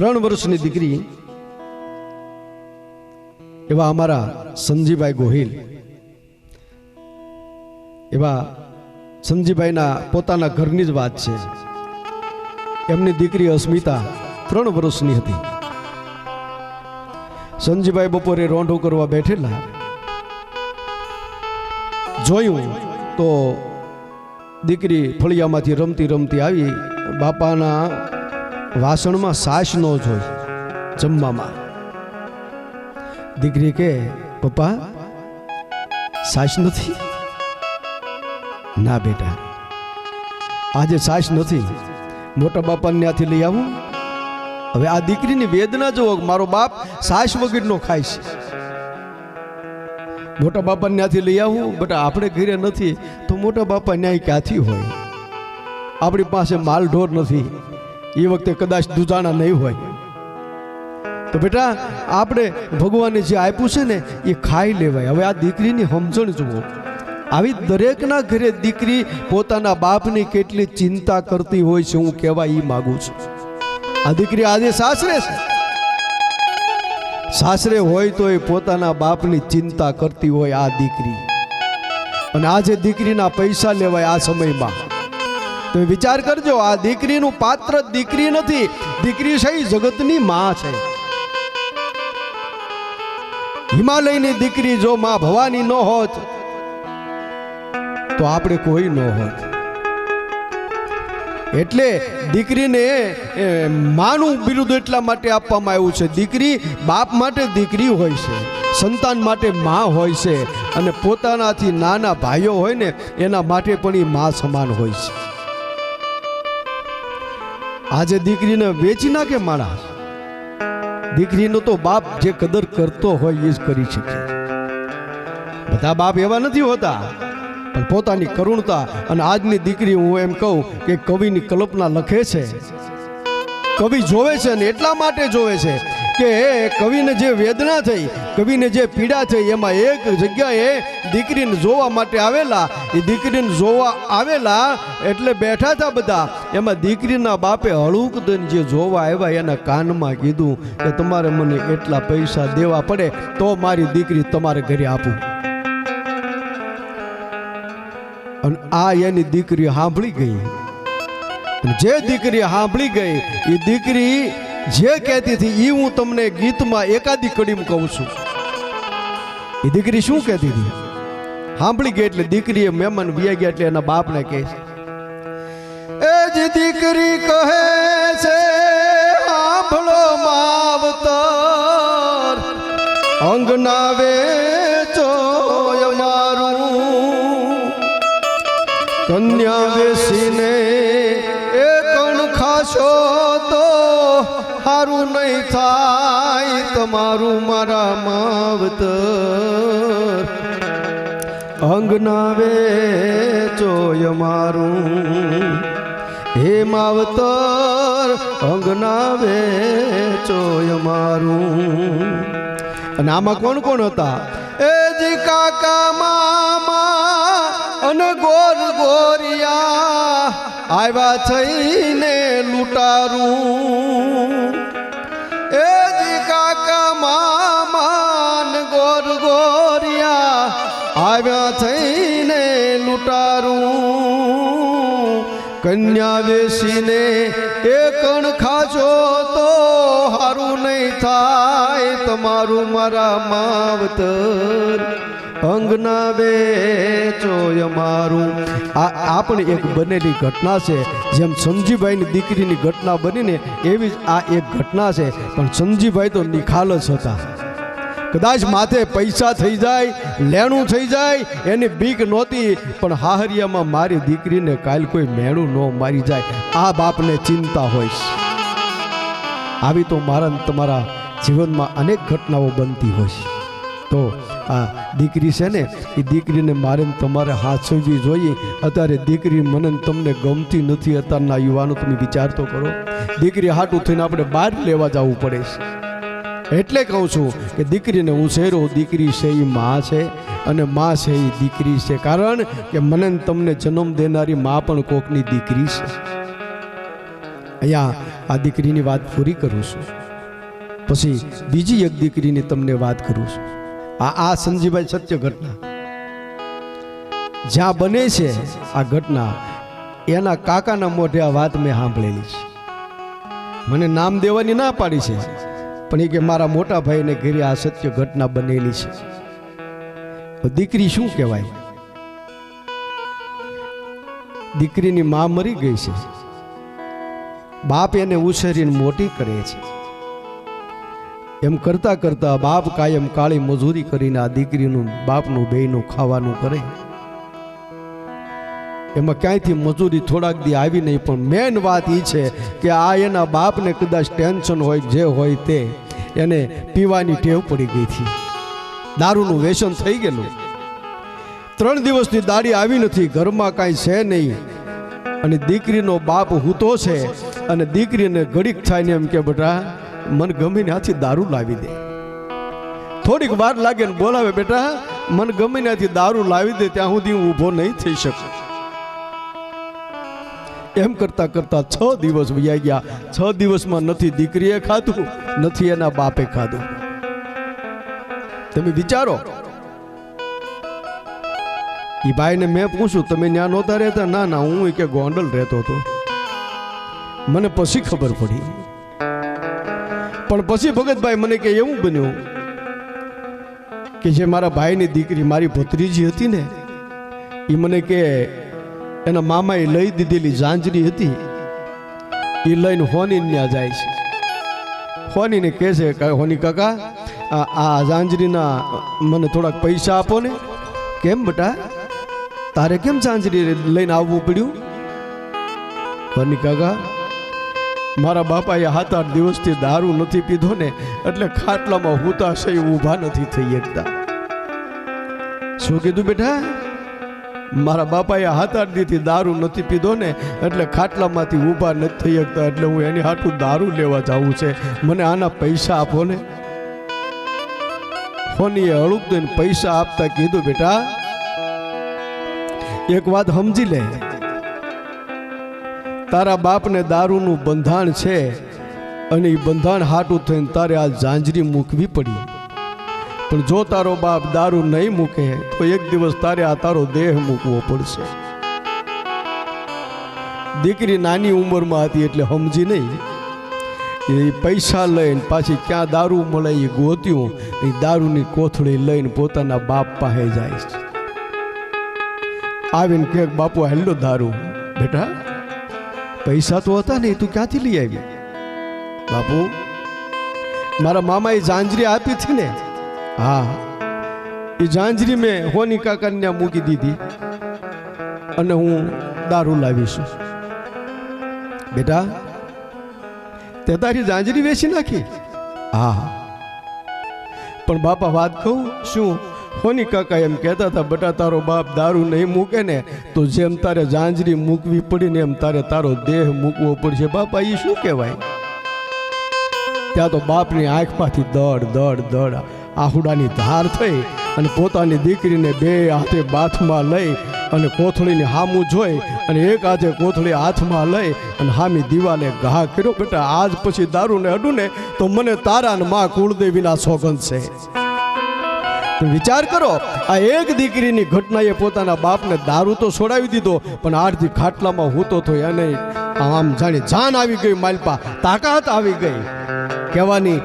3 વર્ષની દીકરી એવા અમારા સંજીભાઈ ગોહિલ, એવા સંજીભાઈના પોતાના ઘરની જ વાત છે. એમની દીકરી અસ્મિતા 3 વર્ષની હતી. સંજીભાઈ બપોરે રોંઢો કરવા બેઠેલા, જોયું તો દીકરી ફળિયામાંથી રમતી રમતી આવી. બાપાના વાસણમાં સાસ ન જોઈ જમવામાં. દીકરી કે પપ્પા સાસ નથી? ના બેટા, આજે સાસ નથી, મોટા બાપાને ત્યાંથી લઈ આવું. હવે આ દીકરીની વેદના જુઓ, મારો બાપ સાસ વગરનો ખાય છે, મોટા બાપાને ત્યાંથી લઈ આવું. બેટા આપણે ઘરે નથી તો મોટા બાપા ન્યાય ક્યાંથી હોય? આપણી પાસે માલ ઢોર નથી, એ વખતે કદાચ દુધાણા નહીં હોય. તો બેટા આપણે ભગવાને જે આપ્યું છે ને એ ખાઈ લેવાય. હવે આ દીકરીની સમજણ જુઓ. આવી દરેકના ઘરે દીકરી પોતાના બાપની કેટલી ચિંતા કરતી હોય છે, હું કહેવા એ માગું છું. આ દીકરી આજે સાસરે છે, સાસરે હોય તો એ પોતાના બાપની ચિંતા કરતી હોય આ દીકરી. અને આજે દીકરીના પૈસા લેવાય આ સમયમાં. તમે વિચાર કરજો, આ દીકરીનું પાત્ર દીકરી નથી, દીકરી છે જગતની માં છે. હિમાલયની દીકરી જો માં ભવાની ન હોત તો આપણે કોઈ ન હોત. એટલે દીકરીને માનું બિરુદ એટલા માટે આપવામાં આવ્યું છે. દીકરી બાપ માટે દીકરી હોય છે, સંતાન માટે માં હોય છે, અને પોતાનાથી નાના ભાઈઓ હોય ને એના માટે પણ એ માં સમાન હોય છે. આજે દીકરીને વેચી નાખે માણસ. દીકરીનો તો બાપ જે કદર કરતો હોય એ જ કરી શકે. બધા બાપ એવા નથી હોતા, પણ પોતાની કરુણતા. અને આજની દીકરી, હું એમ કહું કે કવિની કલ્પના લખે છે, કવિ જોવે છે ને એટલા માટે જોવે છે કે કવિને જે વેદના થઈ, કવિને જે પીડા થઈ, એમાં એક જગ્યાએ દીકરીને જોવા માટે આવેલા. એ દીકરીને જોવા આવેલા એટલે બેઠા હતા બધા. એમાં દીકરીના બાપે હળુક દઈને જે જોવા આવ્યા એના કાનમાં કીધું કે તમારે મને એટલા પૈસા દેવા પડે તો મારી દીકરી તમારે ઘરે આપું. અને આ એની દીકરી સાંભળી ગઈ. જે દીકરી સાંભળી ગઈ એ દીકરી જે કહેતી હતી એ હું તમને ગીતમાં એકાદી કડીમાં કહું છું. એ દીકરી શું કહેતી હતી સાંભળી ગઈ એટલે દીકરીએ મહેમાન વ્યા ગયા એટલે એના બાપને કહે છે, એ જે દીકરી કહે છે સાંભળો માવતર, અંગના વેચો અમારું, કન્યા વેસીને એ કણ ખાશો તો હારું નહીં થાય તમારું મારા માવતર, અંગના વેચો અમારું, હે માવતર અંગના વેચો અમારું. અને આમાં કોણ કોણ હતા? એ જી કાકા મામા અને ગોર ગોરિયા આવ્યા થઈને લૂંટારું. એ જી કાકા મામા ને ગોર ગોરિયા આવ્યા થઈને લૂંટારું, કન્યા વેસીને એ કણ ખાજો તો હારું નહીં થાય તમારું મારા માવતર, અંગના વેચો અમારું. આ પણ એક બનેલી ઘટના છે. જેમ સંજીભાઈની દીકરીની ઘટના બનીને એવી જ આ એક ઘટના છે. પણ સંજીભાઈ તો નિખાલસ હતા. કદાચ માથે પૈસા થઈ જાય, લેણું થઈ જાય એની બીક નહોતી, પણ હાહરિયામાં મારી દીકરીને કાલ કોઈ મેણું ન મારી જાય આ બાપને ચિંતા હોય. આવી તો મારા તમારા જીવનમાં અનેક ઘટનાઓ બનતી હોય. તો આ દીકરી છે ને, એ દીકરીને મારે તમારે હાથવી જોઈએ. અત્યારે દીકરી મને તમને ગમતી નથી. અત્યારના યુવાનો તમે વિચાર તો કરો, દીકરી હાટું થઈને આપણે બહાર લેવા જવું પડે છે. એટલે કહું છું કે દીકરીને ઉછેરો. દીકરી છે એ માં છે અને માં છે એ દીકરી છે. કારણ કે મને તમને જન્મ દેનારી માં પણ કોકની દીકરી છે. અહીંયા આ દીકરીની વાત પૂરી કરું છું, પછી બીજી એક દીકરીની તમને વાત કરું છું. આ સંજીભાઈ સત્ય ઘટના જ્યાં બને છે આ ઘટના, એના કાકાના મોઢે આ વાત મેં સાંભળેલી છે. મને નામ દેવાની ના પાડી છે, પણ એ કે મારા મોટા ભાઈને ઘરે આ સત્ય ઘટના બનેલી છે. દીકરી શું કહેવાય? દીકરીની મા મરી ગઈ છે, બાપ એને ઉછેરીને મોટી કરે છે. એમ કરતા કરતા બાપ કાયમ કાળી મજૂરી કરીને આ દીકરીનું બાપનું બેયનું ખાવાનું કરે. એમાં ક્યાંયથી મજૂરી થોડાક દી આવી નહીં, પણ મેન વાત એ છે કે આ એના બાપને કદાચ ટેન્શન હોય, જે હોય તે, એને પીવાની ટેવ પડી ગઈ હતી, દારૂનું વ્યસન થઈ ગયેલું. 3 દિવસની દાડી આવી નથી, ઘરમાં કાંઈ છે નહીં, અને દીકરીનો બાપ હૂતો છે, અને દીકરીને ઘડીક થાય ને એમ કે બેટા મને ગમે ત્યાંથી દારૂ લાવી દે. થોડીક વાર લાગે ને બોલાવે, બેટા મને ગમે ત્યાંથી દારૂ લાવી દે, ત્યાં સુધી હું ઊભો નહીં થઈ શકું. એમ કરતા કરતા 6 દિવસ વયા ગયા. 6 દિવસમાં નથી દીકરીએ ખાધું, નથી એના બાપે ખાધું. તમે વિચારો. એ ભાઈને મેં પૂછ્યું તમે ત્યાં નહોતા રહેતા? ના ના, હું કે ગોંડલ રહેતો હતો. મને પછી ખબર પડી. પણ પછી ભગતભાઈ મને કે એવું બન્યું કે જે મારા ભાઈની દીકરી મારી ભત્રીજી હતી ને, એ મને કે એના મામાએ લઈ દીધેલી ઝાંઝરી હતી, એ લઈને હોની ત્યાં જાય છે. હોનીને કહે છે હોની કાકા આ ઝાંઝરીના મને થોડાક પૈસા આપો ને. કેમ બેટા, તારે કેમ ઝાંઝરી લઈને આવવું પડ્યું? હોની કાકા મારા બાપાએ 7-8 દિવસથી દારૂ નથી પીધો ને, એટલે ખાટલામાં હુતા છે ઊભા નથી થઈ શકતા. શું કીધું બેટા? મારા બાપાએ 7-8 દીથી દારૂ નથી પીધો ને, એટલે ખાટલામાંથી ઊભા નથી થઈ શકતા, એટલે હું એની હાટું દારૂ લેવા જાઉં છે, મને આના પૈસા આપો ને. હોનીએ હળુક દઈને પૈસા આપતા કીધું બેટા એક વાત સમજી લે, તારા બાપને દારૂનું બંધાણ છે, અને એ બંધાણ હાટું થઈને તારે આ ઝાંઝરી મૂકવી પડી. પણ જો તારો બાપ દારૂ નહીં મૂકે તો એક દિવસ તારે આ તારો દેહ મૂકવો પડશે. દીકરી નાની ઉંમરમાં હતી એટલે સમજી નહીં. એ પૈસા લઈને પાછી ક્યાં દારૂ મળે એ ગોત્યું, એ દારૂની કોથળી લઈને પોતાના બાપ પાસે જાય છે. આવીને કે બાપુ હેલો દારૂ. બેટા પૈસા તો હતા નહીં, તું ક્યાંથી લઈ આવી? બાપુ મારા મામાએ ઝાંઝરી આપી હતી ને, હા એ ઝાંઝરી મેં હોની કાકાને મૂકી દીધી, અને હું દારૂ લાવીશું. બેટા તે તારી ઝાંઝરી વેચી નાખી? હા. પણ બાપા વાત કહું શું? હોની કાકા એમ કહેતા હતા બેટા તારો બાપ દારૂ નહીં મૂકે ને તો જેમ તારે ઝાંઝરી મૂકવી પડી ને એમ તારે તારો દેહ મૂકવો પડશે. બાપા એ શું કહેવાય? ત્યાં તો બાપની આંખમાંથી દડ દડ દડ આહુડાની ધાર થઈ, અને પોતાની દીકરીને 2 હાથે બાથમાં લઈ અને કોથળીની હામું જોઈ, અને એક હાથે કોથળી હાથમાં લઈ અને હામી દિવાલે ઘા કર્યો. બેટા આજ પછી દારૂને અડું ને તો મને તારા ને માં કુળદેવીના સોગંદ છે. વિચાર કરો, આ એક દીકરીની ઘટનાએ પોતાના બાપને દારૂ તો છોડાવી દીધો, પણ આડથી ખાટલામાં હૂતો તો એને આમ જાણી જાન આવી ગઈ, માલપા તાકાત આવી ગઈ. કહેવાની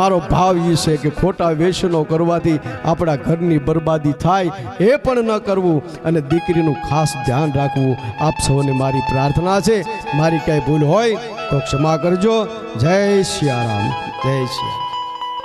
મારો ભાવ એ છે કે ખોટા વ્યસનો કરવાથી આપણા ઘરની બરબાદી થાય, એ પણ ન કરવું, અને દીકરીનું ખાસ ધ્યાન રાખવું. આપ સૌને મારી પ્રાર્થના છે. મારી કાંઈ ભૂલ હોય તો ક્ષમા કરજો. જય સિયારામ, જય સિયા.